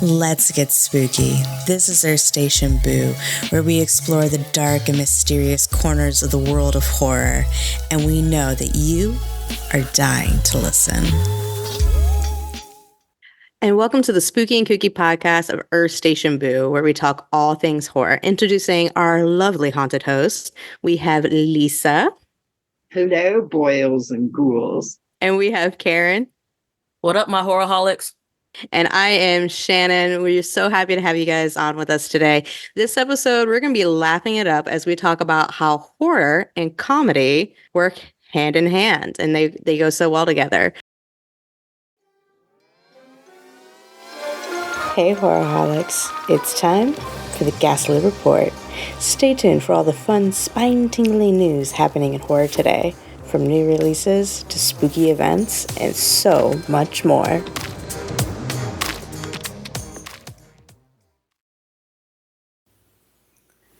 Let's get spooky. This is our Station Boo, where we explore the dark and mysterious corners of the world of horror, and we know that you are dying to listen. And welcome to the Spooky and Kooky podcast of Earth Station Boo, where we talk all things horror. Introducing our lovely haunted hosts, we have Lisa. Hello, boils and ghouls. And we have Karen. What up, my horrorholics? And I am Shannon. We're so happy to have you guys on with us today. This episode, we're going to be laughing it up as we talk about how horror and comedy work hand in hand, and they go so well together. Hey, horrorholics. It's time for the Ghastly Report. Stay tuned for all the fun, spine-tingling news happening in horror today, from new releases to spooky events and so much more.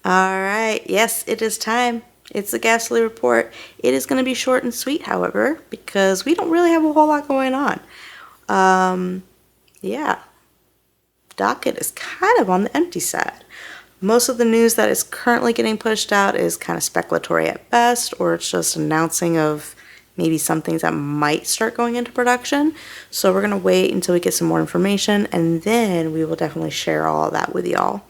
All right. Yes, it is time. It's the Ghastly Report. It is going to be short and sweet, however, because we don't really have a whole lot going on. Docket is kind of on the empty side. Most of the news that is currently getting pushed out is kind of speculatory at best, or it's just announcing of maybe some things that might start going into production. So we're going to wait until we get some more information, and then we will definitely share all of that with y'all.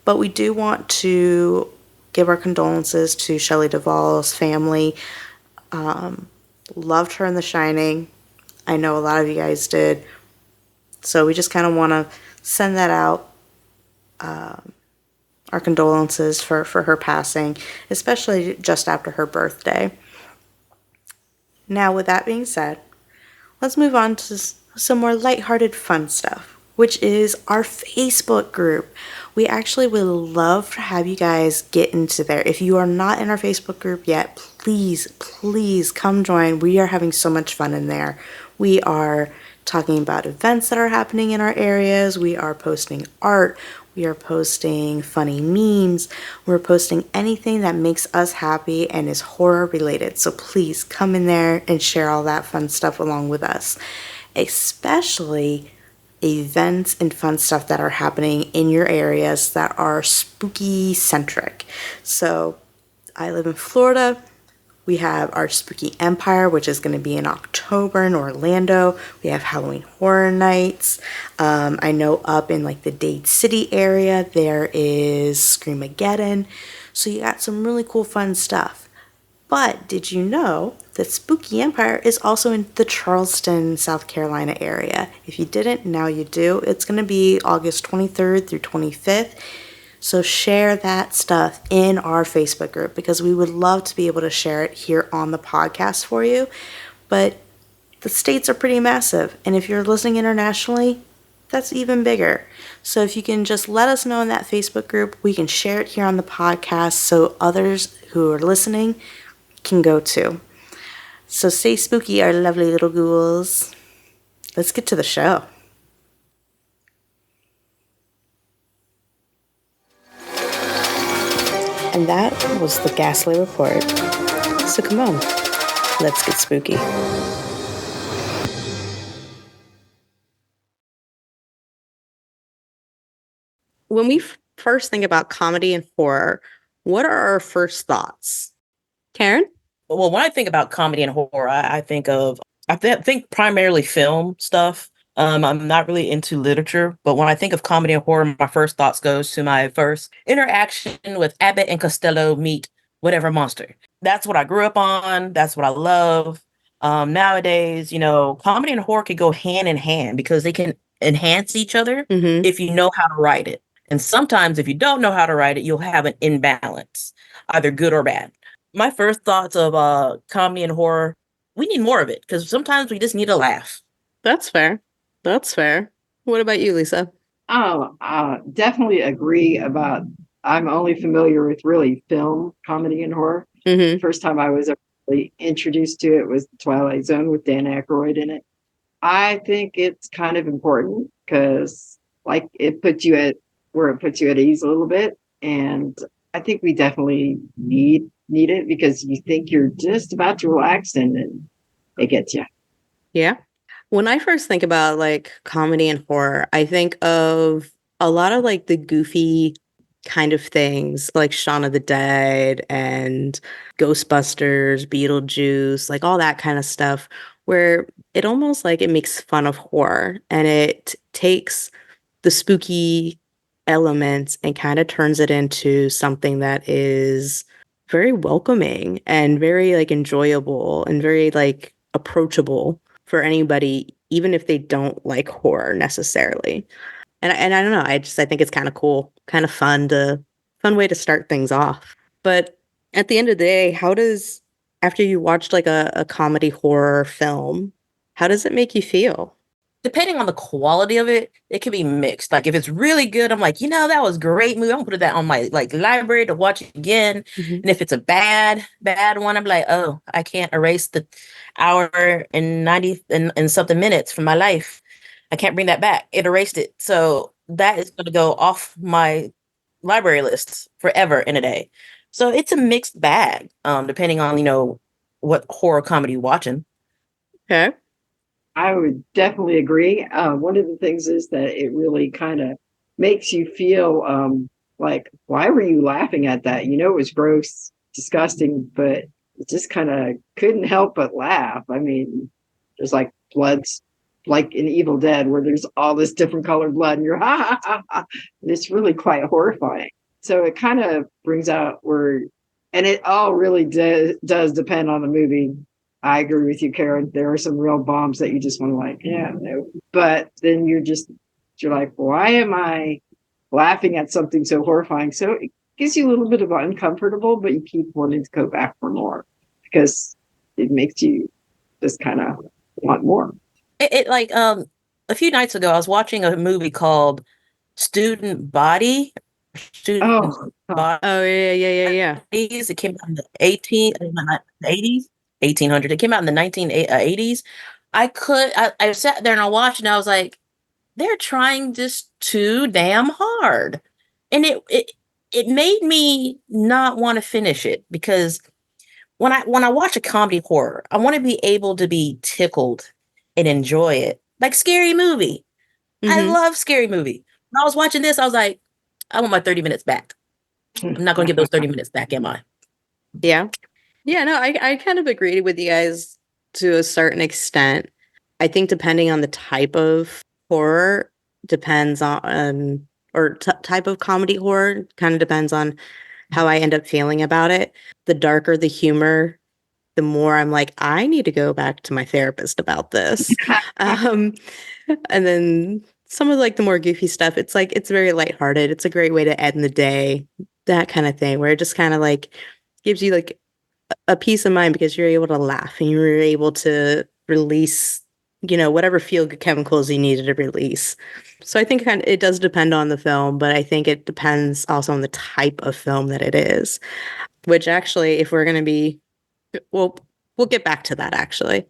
But we do want to give our condolences to Shelley Duvall's family. Loved her in The Shining. I know a lot of you guys did. So we just kind of want to send that out. Our condolences for her passing, especially just after her birthday. Now, with that being said, let's move on to some more lighthearted fun stuff, which is our Facebook group. We actually would love to have you guys get into there. If you are not in our Facebook group yet, please come join. We are having so much fun in there. We are talking about events that are happening in our areas. We are posting art. We are posting funny memes. We're posting anything that makes us happy and is horror related. So please come in there and share all that fun stuff along with us, especially events and fun stuff that are happening in your areas that are spooky centric. So I live in Florida. We have our Spooky Empire, which is going to be in October in Orlando. We have Halloween Horror Nights. I know up in like the Dade City area, there is Screamageddon. So you got some really cool fun stuff. But did you know that Spooky Empire is also in the Charleston, South Carolina area? If you didn't, now you do. It's going to be August 23rd through 25th. So share that stuff in our Facebook group because we would love to be able to share it here on the podcast for you. But the states are pretty massive. And if you're listening internationally, that's even bigger. So if you can just let us know in that Facebook group, we can share it here on the podcast so others who are listening can go too. So stay spooky, our lovely little ghouls. Let's get to the show. And that was the Ghastly Report. So come on, let's get spooky. When we first think about comedy and horror, what are our first thoughts? Karen? Well, when I think about comedy and horror, I think primarily film stuff. I'm not really into literature, but when I think of comedy and horror, my first thoughts goes to my first interaction with Abbott and Costello meet whatever monster. That's what I grew up on. That's what I love. Nowadays, comedy and horror can go hand in hand because they can enhance each other if you know how to write it. And sometimes if you don't know how to write it, you'll have an imbalance, either good or bad. My first thoughts of comedy and horror, we need more of it because sometimes we just need a laugh. That's fair. What about you, Lisa? Definitely agree about, I'm only familiar with really film, comedy, and horror. First time I was really introduced to it was The Twilight Zone with Dan Aykroyd in it. I think it's kind of important because it puts you at ease a little bit. And I think we definitely need it because you think you're just about to relax and then it gets you. Yeah. When I first think about like comedy and horror, I think of a lot of like the goofy kind of things like Shaun of the Dead and Ghostbusters, Beetlejuice, like all that kind of stuff, where it almost like it makes fun of horror and it takes the spooky elements and kind of turns it into something that is very welcoming and very like enjoyable and very like approachable for anybody, even if they don't like horror necessarily. And I don't know, I think it's kind of cool, kind of fun way to start things off. But at the end of the day, how does after you watched like a comedy horror film, how does it make you feel? Depending on the quality of it, it can be mixed. Like if it's really good, I'm like, that was a great movie. I'm gonna put that on my like library to watch it again. Mhm. And if it's a bad one, I'm like, oh, I can't erase the hour and 90 and something minutes from my life. I can't bring that back. It erased it. So that is gonna go off my library list forever in a day. So it's a mixed bag, depending on, what horror comedy you're watching. Okay. I would definitely agree. One of the things is that it really kind of makes you feel like, why were you laughing at that? It was gross, disgusting, but it just kind of couldn't help but laugh. I mean, there's like bloods, like in Evil Dead, where there's all this different colored blood, and you're ha ha ha ha. And it's really quite horrifying. So it kind of brings out and it all really does depend on the movie. I agree with you, Karen. There are some real bombs that you just want to like, yeah, no. But then you're like, why am I laughing at something so horrifying? So it gives you a little bit of uncomfortable, but you keep wanting to go back for more because it makes you just kind of want more. It like a few nights ago, I was watching a movie called Student Body. Oh, yeah. It came out in the 80s. 1800. It came out in the 1980s. I sat there and I watched and I was like, they're trying this too damn hard. And it made me not want to finish it because when I watch a comedy horror, I want to be able to be tickled and enjoy it. Like Scary Movie. I love Scary Movie. When I was watching this, I was like, I want my 30 minutes back. I'm not going to give those 30 minutes back, am I? Yeah. Yeah, no, I kind of agreed with you guys to a certain extent. I think depending on the type of horror depends on, or type of comedy horror kind of depends on how I end up feeling about it. The darker the humor, the more I'm like, I need to go back to my therapist about this. And then some of like the more goofy stuff, it's like, it's very lighthearted. It's a great way to end the day, that kind of thing, where it just kind of like gives you like a peace of mind because you're able to laugh and you're able to release, whatever feel-good chemicals you needed to release. So I think it does depend on the film, but I think it depends also on the type of film that it is, which actually, if we're going to be, we'll get back to that actually.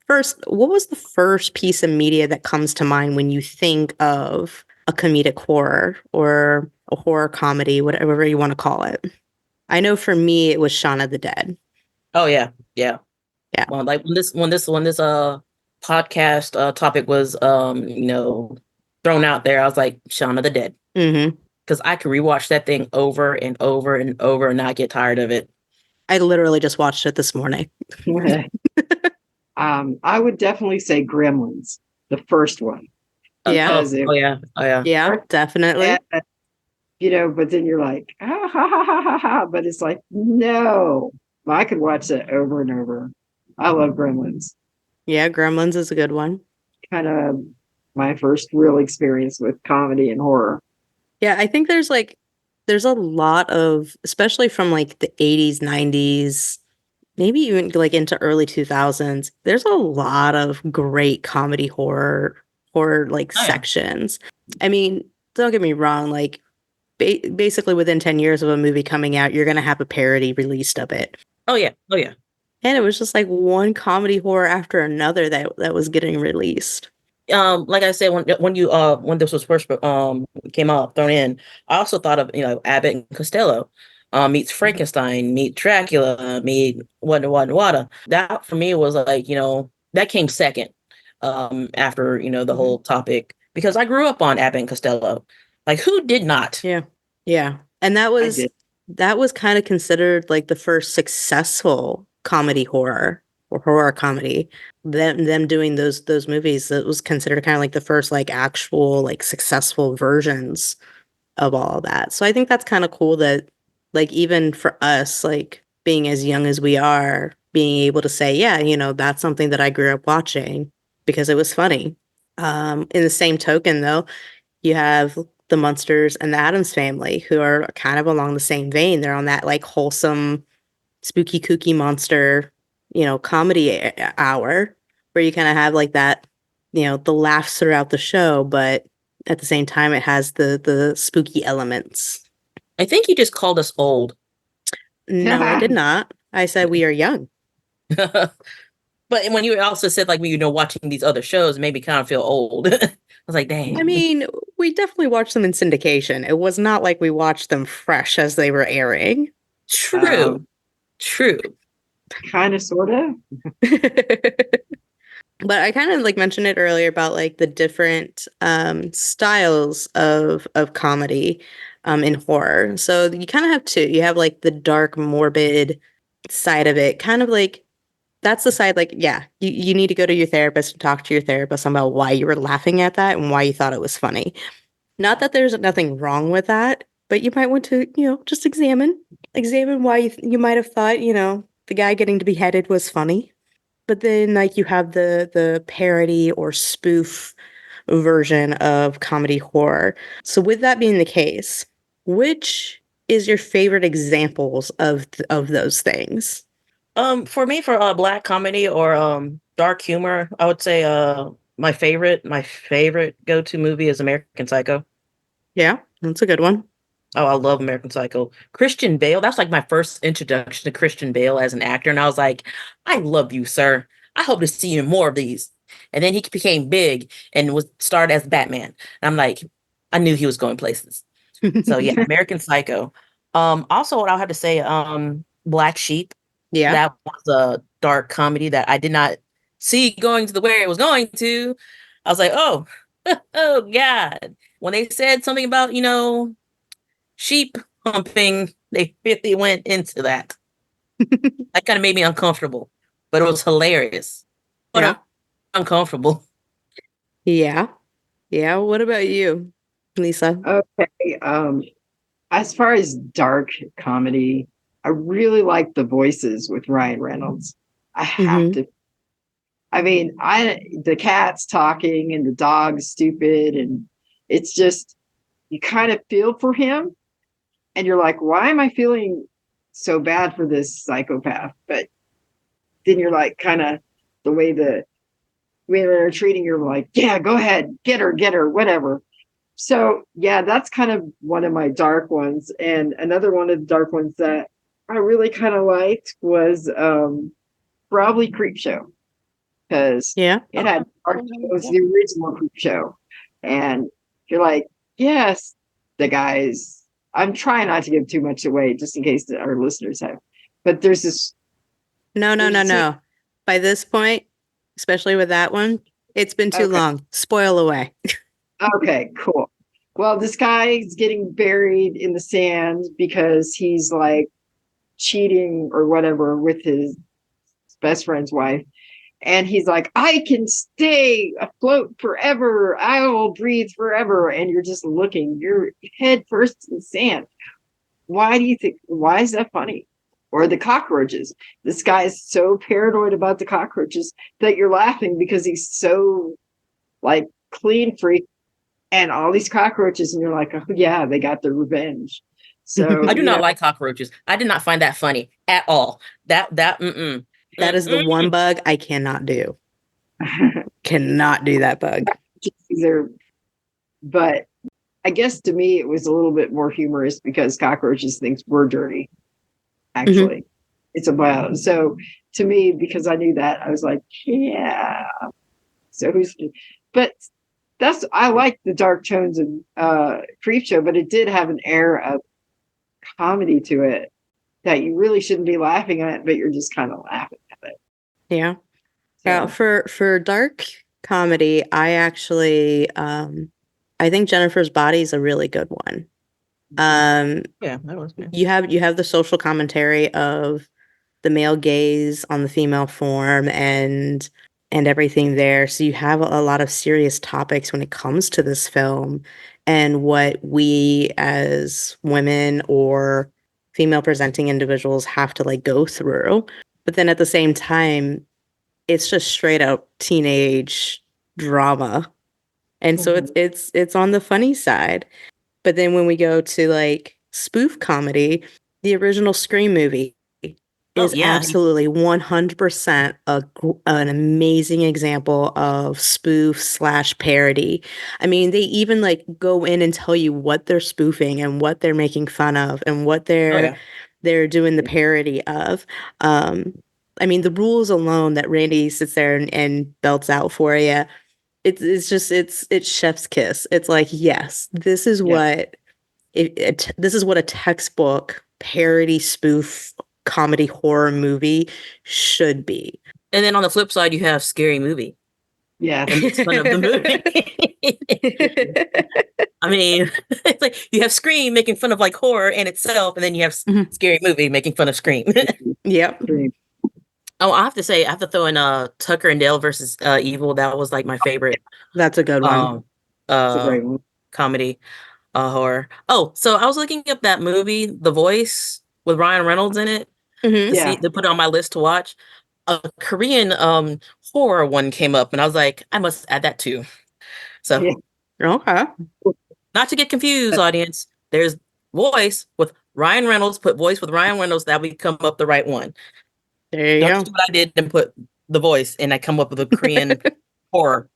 First, what was the first piece of media that comes to mind when you think of a comedic horror or a horror comedy, whatever you want to call it? I know for me, it was Shaun of the Dead. Oh yeah. Well, like when this podcast topic was thrown out there, I was like Shaun of the Dead because I could rewatch that thing over and over and over and not get tired of it. I literally just watched it this morning. I would definitely say Gremlins, the first one. Yeah. Yeah, definitely. But then you're like, ha ha ha ha ha ha. But it's like, no, I could watch that over and over. I love Gremlins. Yeah, Gremlins is a good one. Kind of my first real experience with comedy and horror. Yeah, I think there's a lot of, especially from like the 80s, 90s, maybe even like into early 2000s, there's a lot of great comedy horror like sections. I mean, don't get me wrong, like basically within 10 years of a movie coming out, you're going to have a parody released of it. Oh yeah. And it was just like one comedy horror after another that was getting released. Like I said, when this was first came out, thrown in, I also thought of Abbott and Costello meets Frankenstein, meet Dracula, meet Wada. That for me was like that came second. after, the whole topic, because I grew up on Abbott and Costello. Like, who did not? Yeah. Yeah. And that was kind of considered like the first successful comedy horror or horror comedy. Them doing those movies, that was considered kind of like the first like actual like successful versions of all of that. So I think that's kind of cool that like even for us, like being as young as we are, being able to say, yeah, that's something that I grew up watching because it was funny. In the same token though, you have the Munsters and the Addams Family, who are kind of along the same vein. They're on that like wholesome, spooky, kooky monster, comedy hour where you kind of have like that, the laughs throughout the show, but at the same time, it has the spooky elements. I think you just called us old. No, I did not. I said we are young. But when you also said like, watching these other shows made me kind of feel old. I was like, dang. I mean, we definitely watched them in syndication. It was not like we watched them fresh as they were airing. True. True. Kind of, sort of. But I kind of like mentioned it earlier about like the different styles of comedy in horror. So you kind of have two. You have like the dark, morbid side of it. Kind of like that's the side like, yeah, you need to go to your therapist and talk to your therapist about why you were laughing at that and why you thought it was funny. Not that there's nothing wrong with that, but you might want to, just examine why you might have thought, the guy getting to be beheaded was funny. But then, like, you have the parody or spoof version of comedy horror. So, with that being the case, which is your favorite examples of those things? For me, for black comedy or dark humor, I would say my favorite go-to movie is American Psycho. Yeah, that's a good one. Oh, I love American Psycho. Christian Bale, that's like my first introduction to Christian Bale as an actor. And I was like, I love you, sir. I hope to see you in more of these. And then he became big and was starred as Batman. And I'm like, I knew he was going places. So yeah, American Psycho. Also what I'll have to say, Black Sheep. Yeah. That was a dark comedy that I did not see going to the way it was going to. I was like, oh, oh God. When they said something about, sheep humping, they really went into that. That kind of made me uncomfortable, but it was hilarious. But yeah. Uncomfortable. Yeah. Yeah. What about you, Lisa? Okay. As far as dark comedy, I really like The Voices with Ryan Reynolds. I have to. I mean, the cat's talking and the dog's stupid, and it's just you kind of feel for him, and you're like, why am I feeling so bad for this psychopath? But then you're like, kind of the way they're treating you, like, yeah, go ahead, get her, whatever. So yeah, that's kind of one of my dark ones. And another one of the dark ones that I really kind of liked was probably Creepshow, because it had it was the original Creepshow, and you're like, yes, the guys. I'm trying not to give too much away, just in case our listeners have. But there's this. No. By this point, especially with that one, it's been too long. Spoil away. Okay, cool. Well, this guy's getting buried in the sand because he's like cheating or whatever with his best friend's wife. And he's like, I can stay afloat forever. I will breathe forever. And you're just looking, your head first in the sand. Why is that funny? Or the cockroaches. This guy is so paranoid about the cockroaches that you're laughing because he's so like clean freak and all these cockroaches. And you're like, oh yeah, they got their revenge. So I do not like cockroaches. I did not find that funny at all. That is the one bug I cannot do. Cannot do that bug. But I guess to me, it was a little bit more humorous because cockroaches thinks we're dirty. Actually, it's a bio. So to me, because I knew that, I was like, yeah. So but I like the dark tones of Creepshow, but it did have an air of comedy to it that you really shouldn't be laughing at, but you're just kind of laughing at it. Yeah. For dark comedy, I actually I think Jennifer's Body is a really good one. Yeah, that was good. You have the social commentary of the male gaze on the female form and everything there. So you have a lot of serious topics when it comes to this film and what we as women or female presenting individuals have to like go through. But then at the same time, it's just straight up teenage drama. And so it's on the funny side. But then when we go to like spoof comedy, the original Scream movie is absolutely 100% an amazing example of spoof / parody. I mean, they even like go in and tell you what they're spoofing and what they're making fun of and what they're doing the parody of. I mean, the rules alone that Randy sits there and belts out for you, it's just it's chef's kiss. It's like, yes, this is what this is what a textbook parody spoof comedy horror movie should be. And then on the flip side, you have Scary Movie. Yeah. And it's fun of the movie. I mean, it's like you have Scream making fun of like horror in itself, and then you have Scary Movie making fun of Scream. Yep. Oh, I have to say, I have to throw in Tucker and Dale versus Evil. That was like my favorite. That's a good one. That's a great one. Comedy horror. Oh, so I was looking up that movie, The Voice, with Ryan Reynolds in it. Yeah. They put it on my list to watch. A Korean horror one came up, and I was like, I must add that too. So, okay. Not to get confused, audience. There's Voice with Ryan Reynolds. Put Voice with Ryan Reynolds. That would come up the right one. There you go. Do what I did and put The Voice, and I come up with a Korean horror.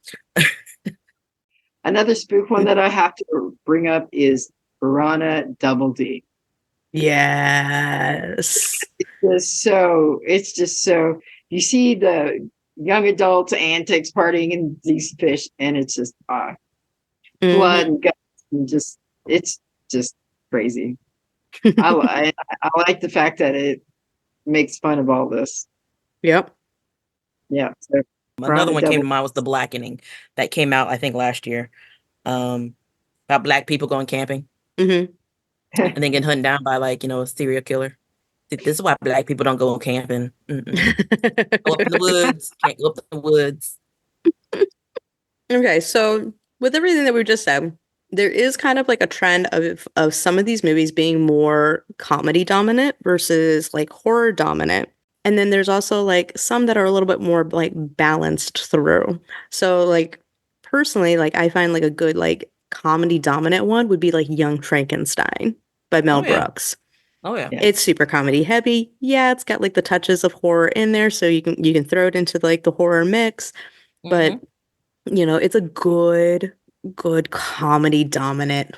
Another spoof one that I have to bring up is Piranha Double D. Yes. It's just so you see the young adults antics partying in these fish, and it's just blood and guts, and it's just crazy. I like the fact that it makes fun of all this. Yep. Yeah. So another one came to mind was The Blackening that came out, I think, last year. About black people going camping. And then getting hunted down by a serial killer. This is why black people don't go camping. Go up in the woods. Can't go up in the woods. Okay, so with everything that we've just said, there is kind of like a trend of some of these movies being more comedy dominant versus like horror dominant. And then there's also like some that are a little bit more like balanced through. So like personally, like I find like a good like comedy dominant one would be like Young Frankenstein by Mel Brooks. Oh yeah. It's super comedy heavy. Yeah, it's got like the touches of horror in there, so you can throw it into like the horror mix. But it's a good comedy dominant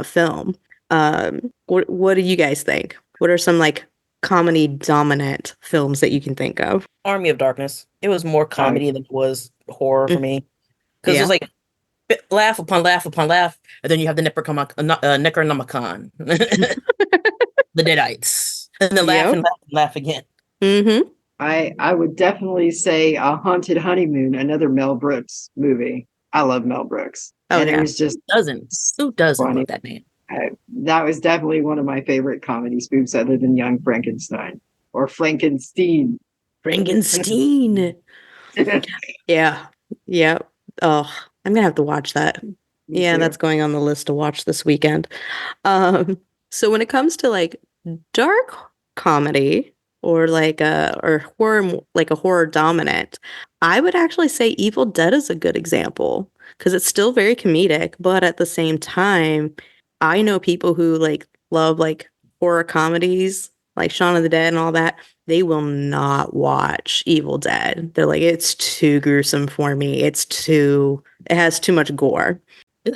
film. What do you guys think? What are some like comedy dominant films that you can think of? Army of Darkness. It was more comedy than it was horror for me. Because it was like laugh upon laugh upon laugh, and then you have the Necronomicon. The Deadites. And then laugh and laugh and laugh again. I would definitely say A Haunted Honeymoon, another Mel Brooks movie. I love Mel Brooks. It was just who doesn't love that man? That was definitely one of my favorite comedy spoofs, other than Young Frankenstein or Frankenstein. Yeah. Oh, I'm gonna have to watch that. That's going on the list to watch this weekend. So when it comes to like dark comedy or like horror, like a horror dominant, I would actually say Evil Dead is a good example because it's still very comedic, but at the same time, I know people who like love like horror comedies like Shaun of the Dead and all that. They will not watch Evil Dead. They're like, it's too gruesome for me. It has too much gore.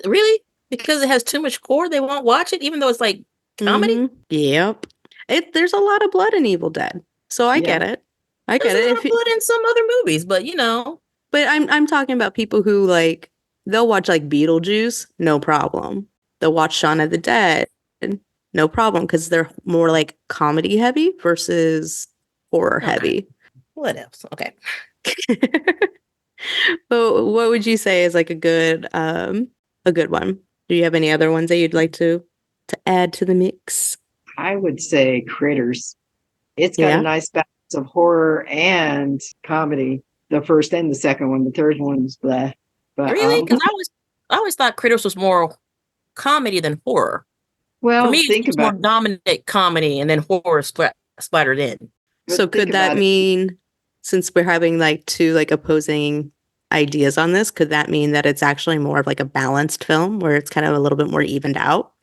Really? Because it has too much gore, they won't watch it, even though it's like comedy? Yep. There's a lot of blood in Evil Dead. So I get it. There's a lot of blood in some other movies, but But I'm talking about people who like, they'll watch like Beetlejuice, no problem. They'll watch Shaun of the Dead, no problem, because they're more like comedy heavy versus horror heavy. What else? Okay. But what would you say is like a good one? Do you have any other ones that you'd like to add to the mix? I would say Critters. It's got a Yeah. nice balance of horror and comedy. The first and the second one. The third one's blah. But Really? Because I always thought Critters was more comedy than horror. For me, well, think it's more about it. dominant comedy and then horror splattered in. So But could think that about it. mean, since we're having like two like opposing ideas on this, could that mean that it's actually more of like a balanced film where it's kind of a little bit more evened out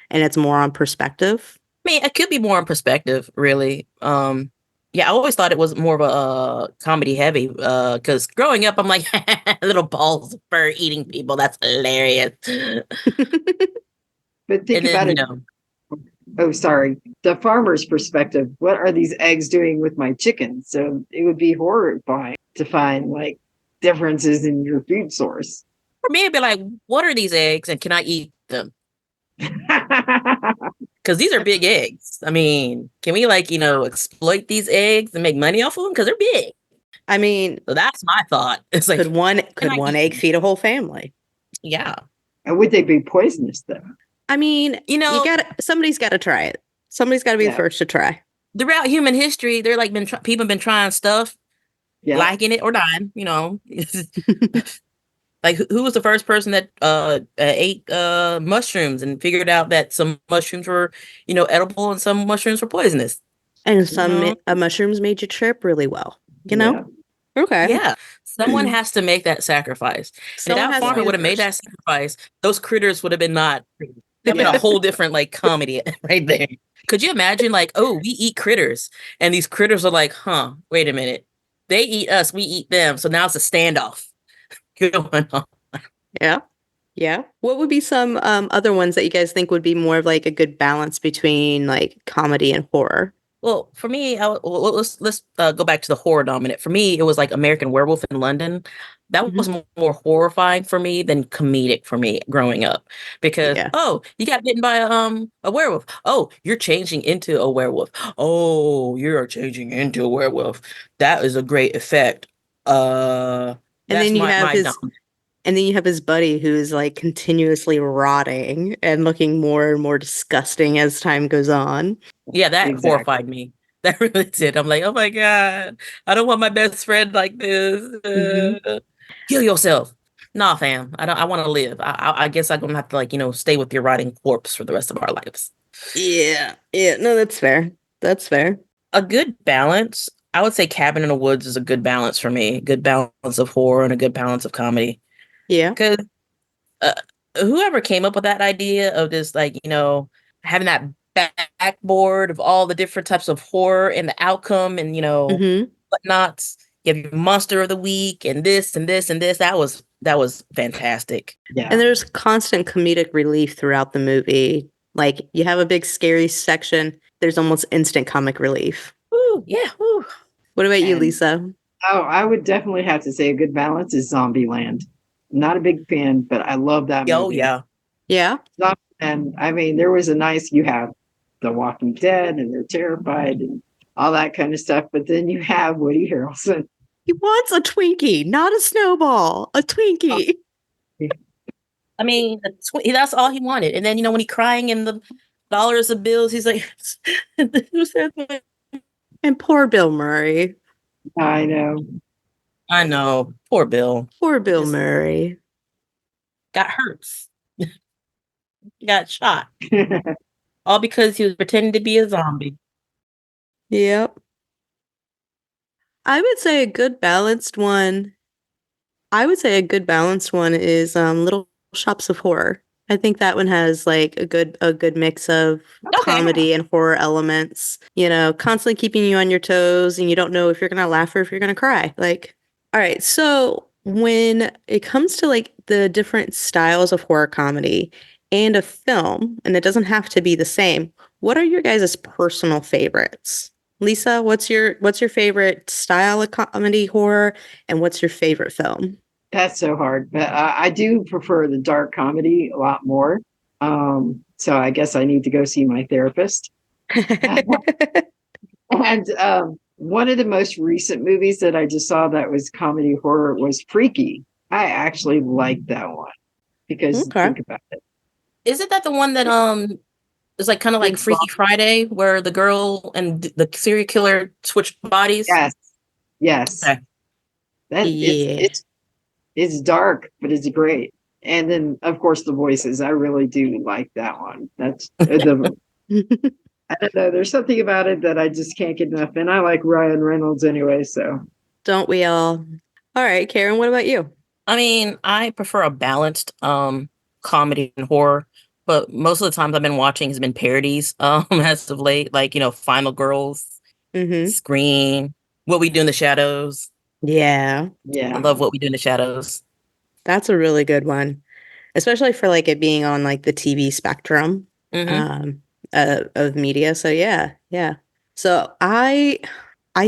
and it's more on perspective? I mean, it could be more in perspective, really. Yeah, I always thought it was more of a comedy heavy. Because growing up, I'm like, little balls of fur eating people. That's hilarious. But think And then about it. Oh, sorry. The farmer's perspective. What are these eggs doing with my chicken? So it would be horrifying to find like differences in your food source. for me, it'd be like, what are these eggs, and can I eat them? Because these are big eggs. I mean, can we exploit these eggs and make money off of them? Because they're big. I mean, So that's my thought. It's like, could one can I eat egg them? feed a whole family? Yeah. And would they be poisonous though? I mean, somebody's got to try it. Somebody's got to be the Yeah. first to try. Throughout human history, they're like people been trying stuff, Yeah. liking it or dying. Like who was the first person that ate mushrooms and figured out that some mushrooms were edible and some mushrooms were poisonous? And some know? mushrooms made you trip really well. You know? Okay. Yeah, someone has to make that sacrifice. If Someone that has to farmer be would the have made that first. sacrifice, those critters would have been not. That'd been a whole different comedy right there. Could you imagine oh, we eat critters, and these critters are like, huh? Wait a minute, they eat us, we eat them. So now it's a standoff going on. Yeah. Yeah. What would be some other ones that you guys think would be more of like a good balance between like comedy and horror? Well, for me, let's go back to the horror dominant. For me, it was like American Werewolf in London. That was more horrifying for me than comedic for me growing up. Because Yeah. oh, you got bitten by a werewolf. Oh, you're changing into a werewolf. Oh, you're changing into a werewolf. That is a great effect. And That's then you my have dominant. and then you have his buddy who's like continuously rotting and looking more and more disgusting as time goes on. Yeah, that Exactly. horrified me. That really did. I'm like, oh my God, I don't want my best friend like this. Kill yourself. Nah, fam. I want to live. I guess I'm gonna have to stay with your rotting corpse for the rest of our lives. Yeah. Yeah. No, that's fair. That's fair. A good balance. I would say Cabin in the Woods is a good balance for me. Good balance of horror and a good balance of comedy. Yeah. Because whoever came up with that idea of this, having that backboard of all the different types of horror and the outcome and whatnots. You have your monster of the week and this and this and this. That was fantastic. Yeah. And there's constant comedic relief throughout the movie. Like you have a big scary section, there's almost instant comic relief. Ooh, yeah. Ooh. What about you, And- Lisa? Oh, I would definitely have to say a good balance is Zombieland. Not a big fan, but I love that movie. Oh, yeah. Yeah. And I mean, there was you have The Walking Dead and they're terrified and all that kind of stuff. But then you have Woody Harrelson. He wants a Twinkie, not a snowball. A Twinkie. I mean, that's all he wanted. And then, when he crying in the dollars of bills, he's like, who said that? And poor Bill Murray. I know. I know. Poor Bill. Poor Bill Just- Murray. Got hurt. Got shot. All because he was pretending to be a zombie. Yep. I would say a good balanced one. I would say a good balanced one is Little Shops of Horror. I think that one has like a good mix of comedy and horror elements, constantly keeping you on your toes and you don't know if you're going to laugh or if you're going to cry. Like, all right. So when it comes to like the different styles of horror comedy and a film, and it doesn't have to be the same, what are your guys' personal favorites? Lisa, what's your favorite style of comedy horror and what's your favorite film? That's so hard. But I do prefer the dark comedy a lot more. So I guess I need to go see my therapist. And One of the most recent movies that I just saw that was comedy horror was Freaky. I actually liked that one because Okay. think about it. Isn't that the one that is like kind of like Vince Vaughn. Freaky Friday, where the girl and the serial killer switch bodies? Yes. Yes. Okay. That Yeah. it's dark, but it's great. And then of course the voices. I really do like that one. That's the I don't know. There's something about it that I just can't get enough. And I like Ryan Reynolds anyway, so Don't we all? All right, Karen, what about you? I mean, I prefer a balanced comedy and horror, but most of the times I've been watching has been parodies as of late, like, Final Girls, Mm-hmm. Scream, What We Do in the Shadows. Yeah, I yeah. love What We Do in the Shadows. that's a really good one, especially for like it being on like the TV spectrum Hmm. um, of media. So yeah, yeah. So I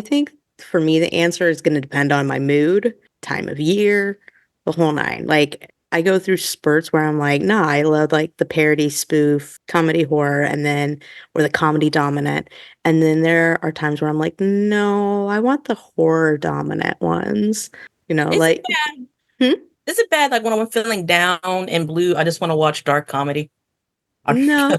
think for me the answer is going to depend on my mood, time of year, the whole nine. Like I go through spurts where I'm like, nah, I love like the parody spoof comedy horror and then or the comedy dominant. And then there are times where I'm like, no, I want the horror dominant ones. Is it Like bad? hmm? Is it bad like when I'm feeling down and blue, I just want to watch dark comedy? I No.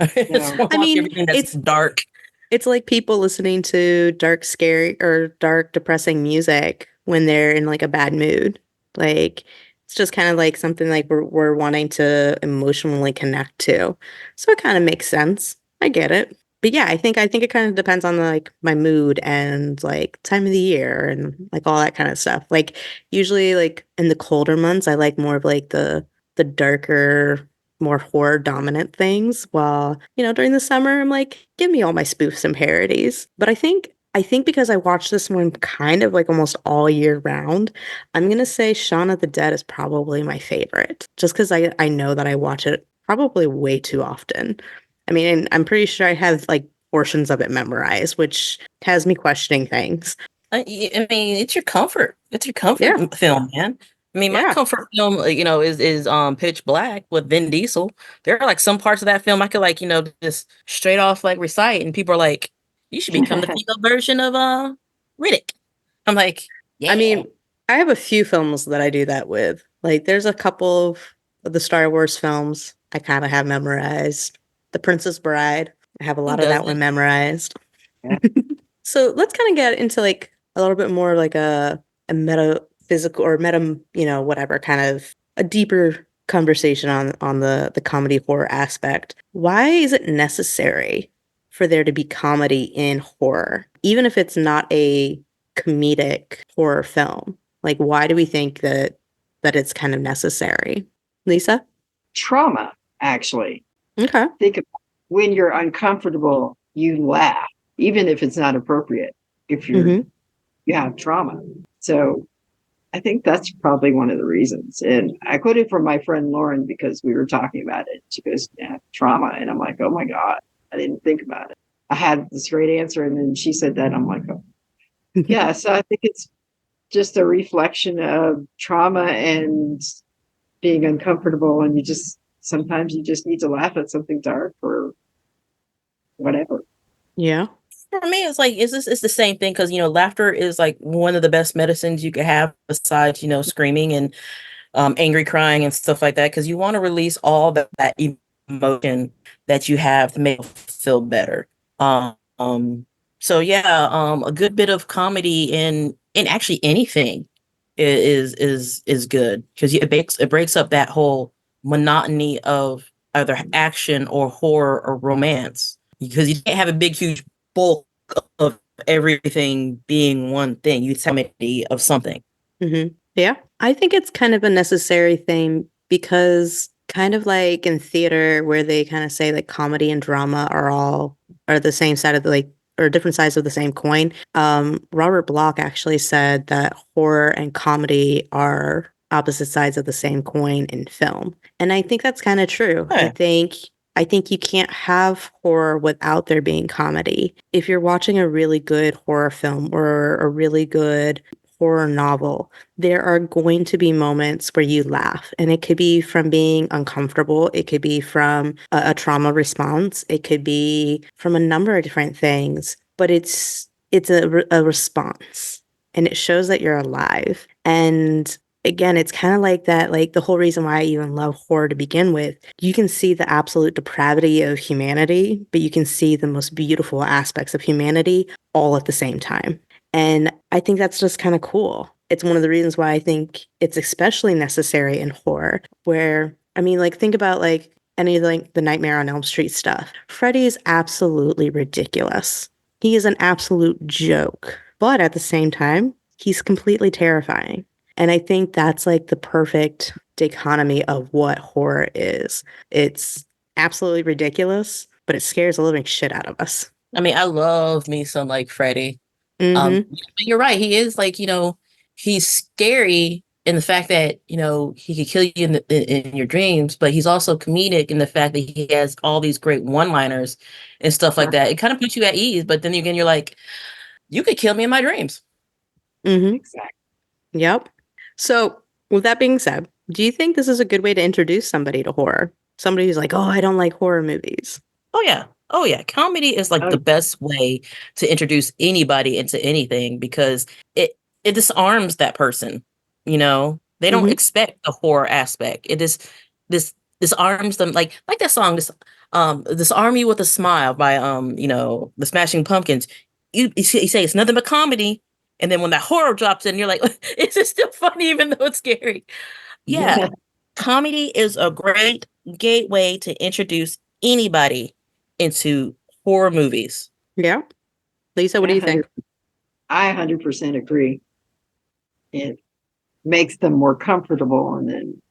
just No. want to I watch mean, everything that's dark. it's like people listening to dark, scary or dark, depressing music when they're in like a bad mood. Like it's just kind of like something like we're wanting to emotionally connect to. So it kind of makes sense. I get it. But yeah, I think it kind of depends on like my mood and like time of the year and like all that kind of stuff. Like usually like in the colder months, I like more of like the darker more horror dominant things while during the summer I'm like give me all my spoofs and parodies, but I think because I watch this one kind of like almost all year round, I'm gonna say Shaun of the Dead is probably my favorite just because I know that I watch it probably way too often. I mean, I'm pretty sure I have like portions of it memorized, which has me questioning things. I mean, it's your comfort. It's your comfort Yeah, film, man. I mean, my yeah. comfort film, is Pitch Black with Vin Diesel. There are like some parts of that film I could like, just straight off like recite, and people are like, "You should become the female version of Riddick." I'm like, I "Yeah." mean, I have a few films that I do that with. Like, there's a couple of the Star Wars films I kind of have memorized. The Princess Bride, I have a Who lot of that one doesn't? memorized. Yeah. So let's kind of get into like a little bit more like a metaphysical or meta, whatever kind of a deeper conversation on the comedy horror aspect. Why is it necessary for there to be comedy in horror, even if it's not a comedic horror film? Like, why do we think that it's kind of necessary? Lisa? Trauma, actually. Okay. Think of when you're uncomfortable, you laugh, even if it's not appropriate. If Mm-hmm. you have trauma. So I think that's probably one of the reasons. And I quote it from my friend Lauren because we were talking about it. She goes, yeah, trauma. And I'm like, oh my God, I didn't think about it. I had this great answer. And then she said that. I'm like, oh. Yeah. So I think it's just a reflection of trauma and being uncomfortable. And sometimes you just need to laugh at something dark or whatever. Yeah. For me, it's the same thing because laughter is like one of the best medicines you could have besides screaming and angry crying and stuff like that because you want to release all that emotion that you have to make you feel better. So yeah, a good bit of comedy in actually anything is good because it breaks up that whole monotony of either action or horror or romance because you can't have a big huge bulk of everything being one thing. You tell me of something. Mm-hmm. Yeah. I think it's kind of a necessary thing because kind of like in theater where they kind of say like comedy and drama are the same side of the like or different sides of the same coin. Robert Bloch actually said that horror and comedy are opposite sides of the same coin in film. And I think that's kind of true. Yeah. I think you can't have horror without there being comedy. If you're watching a really good horror film or a really good horror novel, there are going to be moments where you laugh, and it could be from being uncomfortable. It could be from a trauma response. It could be from a number of different things, but it's a response, and it shows that you're alive. And again, it's kind of like that, like the whole reason why I even love horror to begin with. You can see the absolute depravity of humanity, but you can see the most beautiful aspects of humanity all at the same time. And I think that's just kind of cool. It's one of the reasons why I think it's especially necessary in horror, where, I mean, like, think about like any of like the Nightmare on Elm Street stuff. Freddy is absolutely ridiculous. He is an absolute joke, but at the same time, he's completely terrifying. And I think that's like the perfect dichotomy of what horror is. It's absolutely ridiculous, but it scares the living shit out of us. I mean, I love me some like Freddy. Mm-hmm. You're right. He is like, he's scary in the fact that, he could kill you in your dreams, but he's also comedic in the fact that he has all these great one-liners and stuff like that. It kind of puts you at ease, but then again, you're like, you could kill me in my dreams. Mm-hmm. Exactly. Yep. So with that being said, do you think this is a good way to introduce somebody to horror? Somebody who's like, oh, I don't like horror movies. Oh, yeah. Oh, yeah. Comedy is like the best way to introduce anybody into anything because it disarms that person. They don't expect the horror aspect. It is disarms them like that song, Disarm You with a Smile by the Smashing Pumpkins. You say it's nothing but comedy, and then when that horror drops in, you're like, is it still funny even though it's scary? Yeah. Comedy is a great gateway to introduce anybody into horror movies. Yeah. Lisa, what do you think? I 100% agree. It makes them more comfortable, and then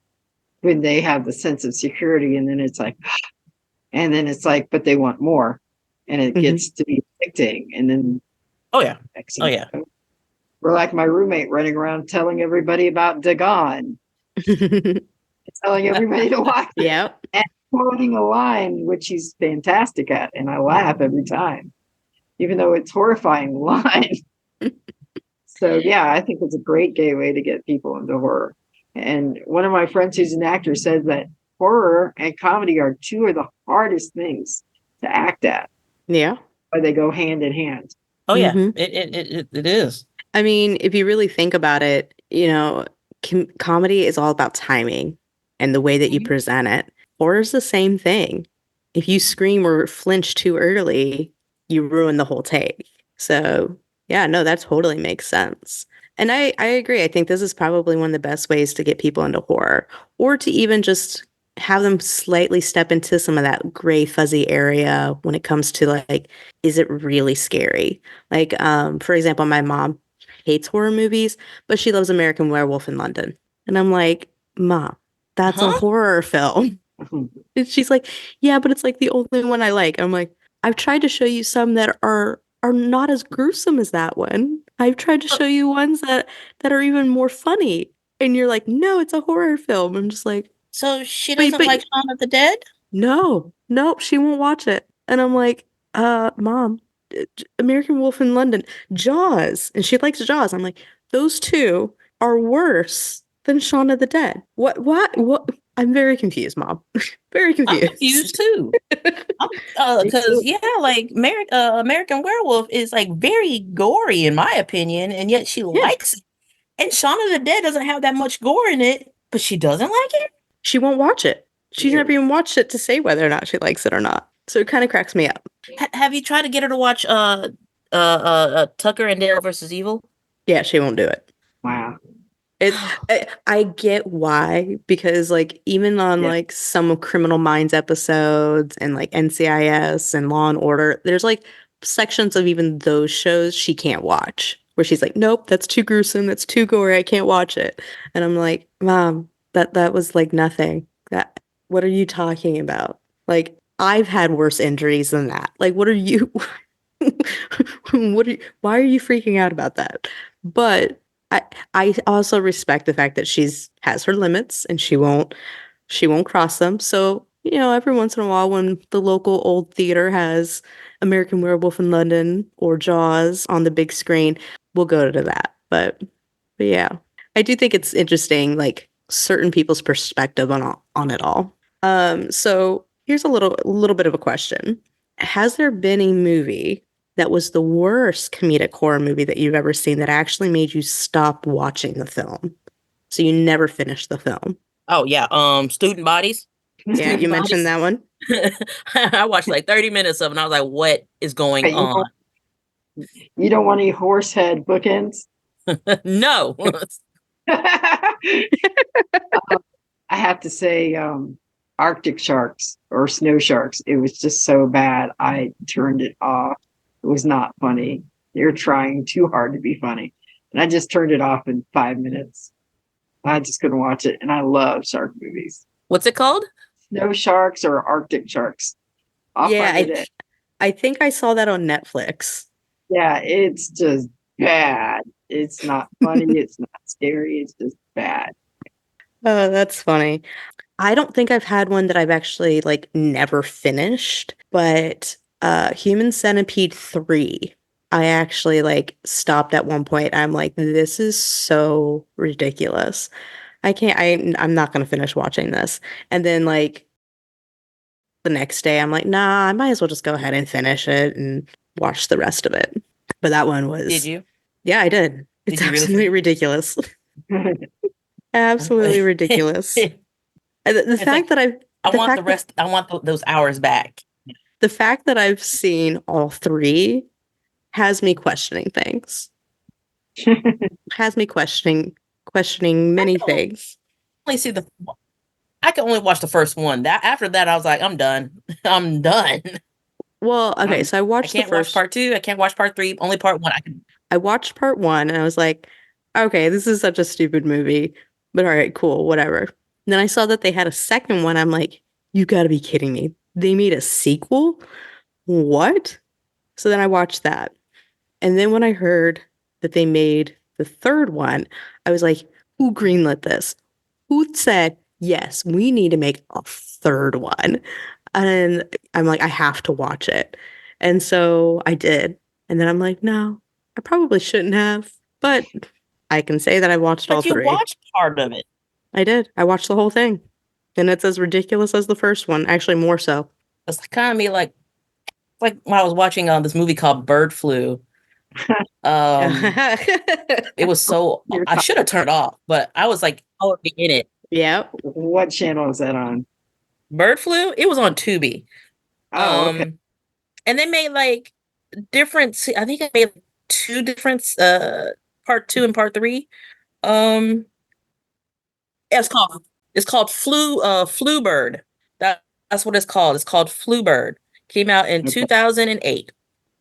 when they have the sense of security, and then it's like, but they want more, and it gets to be addicting, and then we're like my roommate running around telling everybody about Dagon, telling everybody to watch it, and quoting a line which he's fantastic at, and I laugh every time, even though it's horrifying line. So yeah, I think it's a great gateway to get people into horror. And one of my friends who's an actor says that horror and comedy are two of the hardest things to act at. Yeah. But they go hand in hand. Oh yeah, it is. I mean, if you really think about it, comedy is all about timing and the way that you present it. Horror is the same thing. If you scream or flinch too early, you ruin the whole take. So yeah, no, that totally makes sense. And I agree. I think this is probably one of the best ways to get people into horror, or to even just have them slightly step into some of that gray fuzzy area when it comes to like, is it really scary? Like, for example, my mom hates horror movies, but she loves American Werewolf in London. And I'm like, Mom, that's a horror film. And she's like, yeah, but it's like the only one I like. I'm like, I've tried to show you some that are not as gruesome as that one. I've tried to show you ones that are even more funny. And you're like, no, it's a horror film. I'm just like, so she doesn't like Shaun of the Dead? No, she won't watch it. And I'm like, Mom, American Wolf in London, Jaws. And she likes Jaws. I'm like, those two are worse than Shaun of the Dead. What? I'm very confused, Mom. Very confused. I'm confused too. Because like American Werewolf is like very gory in my opinion, and yet she likes it. And Shaun of the Dead doesn't have that much gore in it, but she doesn't like it. She won't watch it. She's never even watched it to say whether or not she likes it or not. So it kind of cracks me up. Have you tried to get her to watch Tucker and Dale versus Evil? Yeah, she won't do it. Wow. I get why, because like even on like some Criminal Minds episodes and like NCIS and Law and Order, there's like sections of even those shows she can't watch, where she's like, nope, that's too gruesome, that's too gory, I can't watch it. And I'm like, Mom, that was like nothing. What are you talking about? Like, I've had worse injuries than that. Like, what are you why are you freaking out about that? But I also respect the fact that has her limits and she won't cross them. So, every once in a while when the local old theater has American Werewolf in London or Jaws on the big screen, we'll go to that. But yeah, I do think it's interesting, like certain people's perspective on it all. So here's a little bit of a question. Has there been a movie that was the worst comedic horror movie that you've ever seen that actually made you stop watching the film? So you never finished the film. Oh yeah, Student Bodies. Yeah, Student you mentioned that one. I watched like 30 minutes of it and I was like, what is going on? You don't want any horse head bookends? No. I have to say, Arctic sharks or snow sharks, it was just so bad. I turned it off. It was not funny. They're trying too hard to be funny. And I just turned it off in 5 minutes. I just couldn't watch it. And I love shark movies. What's it called? Snow sharks or Arctic sharks. I think I saw that on Netflix. Yeah, it's just bad. It's not funny. It's not scary. It's just bad. Oh, that's funny. I don't think I've had one that I've actually like never finished, but Human Centipede 3, I actually like stopped at one point. I'm like, this is so ridiculous. I'm not going to finish watching this. And then like the next day I'm like, nah, I might as well just go ahead and finish it and watch the rest of it. But that one was... Did you? Yeah, I did. It's absolutely ridiculous. Absolutely ridiculous. The fact that I want those hours back. The fact that I've seen all three has me questioning things. Has me questioning many things. I can only watch the first one. After that, I was like, I'm done. I'm done. Well, okay, so I watched I can't watch part 2. I can't watch part 3. Only part 1. I watched part 1 and I was like, okay, this is such a stupid movie, but all right, cool, whatever. And then I saw that they had a second one. I'm like, you gotta be kidding me. They made a sequel? What? So then I watched that. And then when I heard that they made the third one, I was like, who greenlit this? Who said, yes, we need to make a third one? And I'm like, I have to watch it. And so I did. And then I'm like, no, I probably shouldn't have. But I can say that I watched all three. But you watched part of it. I did. I watched the whole thing. And it's as ridiculous as the first one. Actually, more so. It's kind of me like when I was watching this movie called Bird Flu. It was so... I should have turned off, but I was like already in it. Yeah. What channel is that on? Bird Flu? It was on Tubi. Oh, okay. And they made like different... I think I made 2 different... part 2 and part 3. It's called Flu Bird. That's what it's called. It's called Flu Bird. Came out in 2008.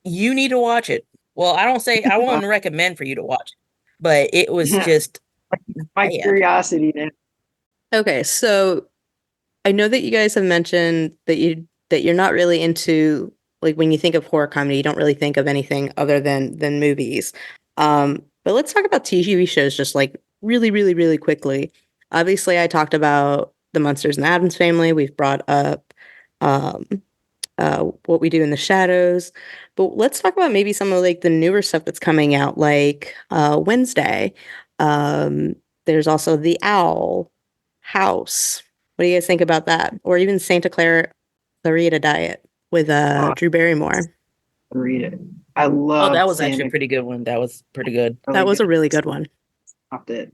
You need to watch it. Well, I won't recommend for you to watch it, but it was just my curiosity now. Okay, so I know that you guys have mentioned that you're not really into, like, when you think of horror comedy, you don't really think of anything other than movies. But let's talk about TV shows just like really, really, really quickly. Obviously, I talked about The Munsters and Addams Family. We've brought up What We Do in the Shadows. But let's talk about maybe some of like the newer stuff that's coming out, like Wednesday. There's also The Owl, House. What do you guys think about that? Or even Santa Clarita Diet with Drew Barrymore. Read it. I love. Oh, that was actually a pretty good one. That was pretty good. That was a really good one. Stopped it.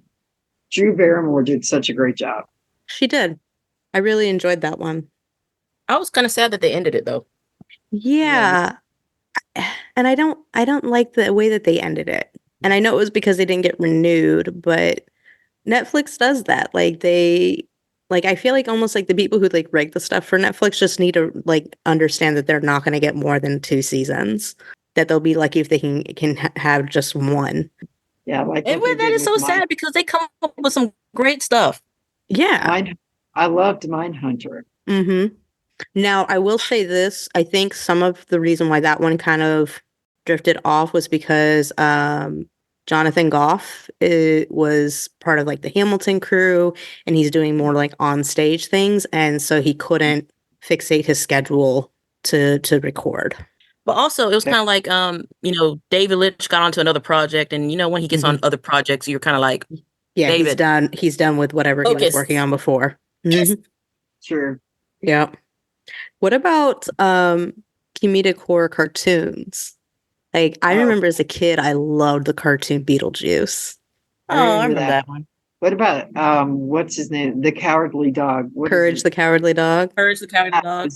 Drew Barrymore did such a great job. She did. I really enjoyed that one. I was kind of sad that they ended it though. Yeah. And I don't like the way that they ended it. And I know it was because they didn't get renewed, but Netflix does that. I feel like almost like the people who like write the stuff for Netflix just need to like understand that they're not going to get more than 2 seasons. That they'll be lucky if they can have just 1. Yeah, and that is so sad because they come up with some great stuff. Yeah, I loved Mindhunter. Mm-hmm. Now I will say this: I think some of the reason why that one kind of drifted off was because Jonathan Goff was part of like the Hamilton crew, and he's doing more like on stage things, and so he couldn't fixate his schedule to record. But also, it was kind of like, David Lynch got onto another project, and when he gets on other projects, you're kind of like, yeah, David. He's done with whatever he was working on before. Mm-hmm. Sure. Yeah. What about comedic horror cartoons? Like, I remember as a kid, I loved the cartoon Beetlejuice. I remember that one. What about what's his name? The Cowardly Dog. Courage the Cowardly Dog. Courage the Cowardly Dog.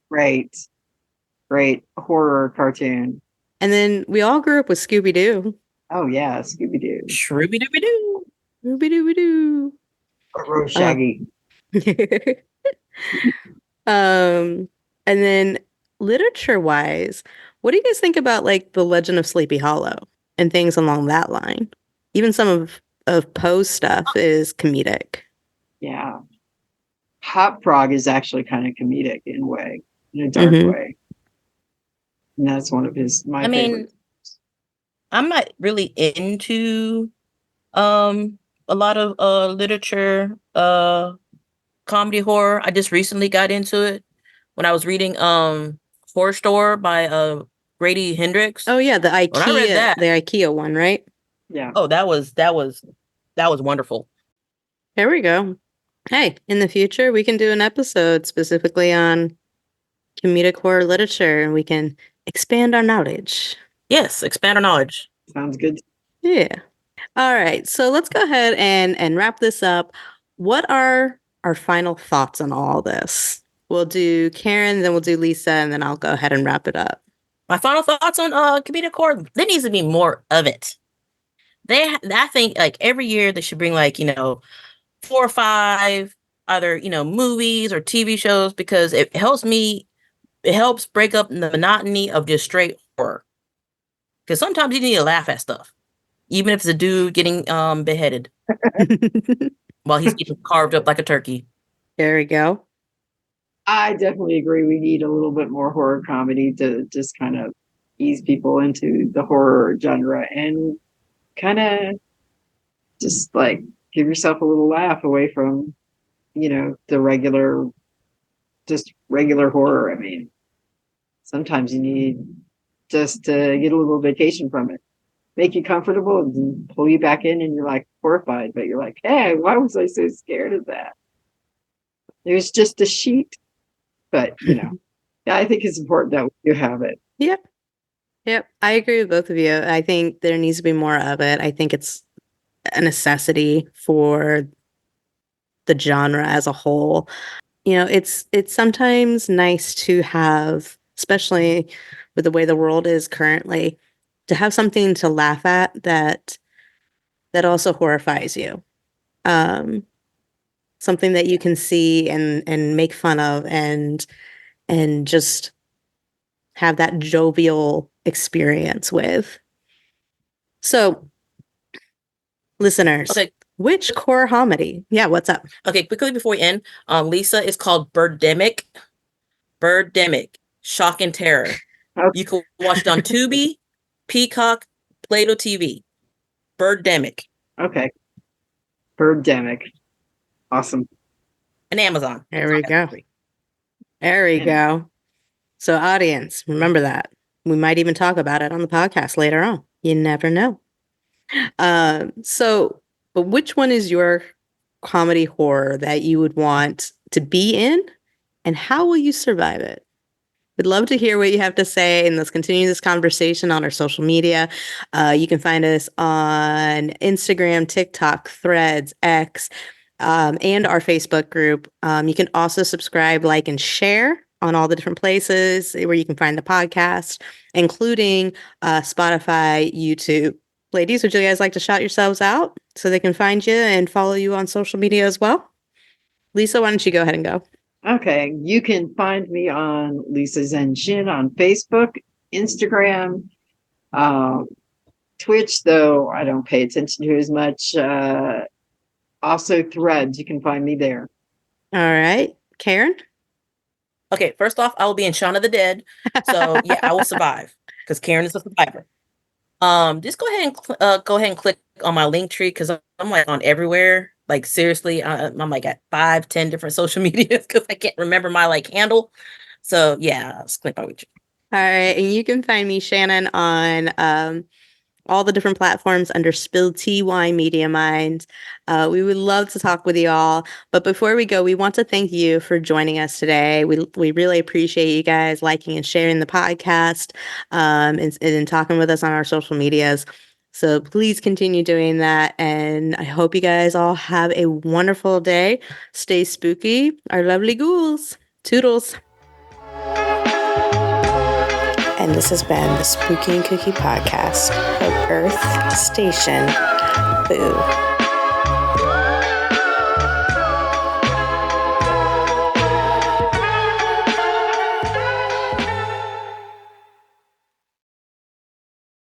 Great. Great horror cartoon. And then we all grew up with Scooby-Doo. Oh yeah, Scooby-Doo. Shrooby-dooby-doo. Scooby-Dooby-Doo. Or Shaggy. And then literature-wise, what do you guys think about like The Legend of Sleepy Hollow and things along that line? Even some of Poe's stuff is comedic. Yeah. Hot Frog is actually kind of comedic in a way, in a dark way. And that's one of my favorites. I'm not really into a lot of literature, comedy horror. I just recently got into it when I was reading Horror Store by Grady Hendrix. Oh yeah, the IKEA one, right? Yeah. Oh, that was wonderful. There we go. Hey, in the future we can do an episode specifically on comedic horror literature and we can expand our knowledge. Yes, expand our knowledge. Sounds good. Yeah. All right. So let's go ahead and wrap this up. What are our final thoughts on all this? We'll do Karen, then we'll do Lisa, and then I'll go ahead and wrap it up. My final thoughts on comedic horror. There needs to be more of it. I think like every year they should bring like 4 or 5 either movies or TV shows because it helps break up the monotony of just straight horror. Because sometimes you need to laugh at stuff, even if it's a dude getting beheaded while he's getting carved up like a turkey. There we go. I definitely agree. We need a little bit more horror comedy to just kind of ease people into the horror genre and kind of just like give yourself a little laugh away from, the regular horror. I mean, sometimes you need just to get a little vacation from it, make you comfortable and pull you back in and you're like horrified, but you're like, hey, why was I so scared of that? There's just a sheet. But, yeah, I think it's important that you have it. Yep. I agree with both of you. I think there needs to be more of it. I think it's a necessity for the genre as a whole. It's sometimes nice to have, especially with the way the world is currently, to have something to laugh at that also horrifies you. Something that you can see and make fun of and just have that jovial experience with. So, listeners, okay. Which core comedy? Yeah, what's up? Okay, quickly before we end, Lisa, it's called Birdemic. Birdemic. Shock and Terror. Okay. You can watch it on Tubi, Peacock, Play-Doh TV. Birdemic. Okay. Birdemic. Awesome. And Amazon. There we go. There we go. So, audience, remember that. We might even talk about it on the podcast later on. You never know. But which one is your comedy horror that you would want to be in? And how will you survive it? We'd love to hear what you have to say, and let's continue this conversation on our social media. You can find us on Instagram, TikTok, Threads, X, and our Facebook group. You can also subscribe, like, and share on all the different places where you can find the podcast, including Spotify, YouTube. Ladies, would you guys like to shout yourselves out so they can find you and follow you on social media as well? Lisa, why don't you go ahead and go? Okay. You can find me on Lisa Zen Shin on Facebook, Instagram, Twitch, though I don't pay attention to as much. Also Threads, you can find me there. All right. Karen? Okay, first off, I will be in Shaun of the Dead. So yeah, I will survive because Karen is a survivor. Just go ahead and click on my link tree because I'm like on everywhere. Like seriously, I'm like at 5-10 different social medias because I can't remember my like handle. So yeah, just click on each. All right, and you can find me, Shannon, on all the different platforms under Spilled Tea Wine Media Mind. We would love to talk with you all. But before we go, we want to thank you for joining us today. We really appreciate you guys liking and sharing the podcast and talking with us on our social medias. So please continue doing that. And I hope you guys all have a wonderful day. Stay spooky, our lovely ghouls. Toodles. And this has been the Spooky and Kooky Podcast of Earth Station Boo.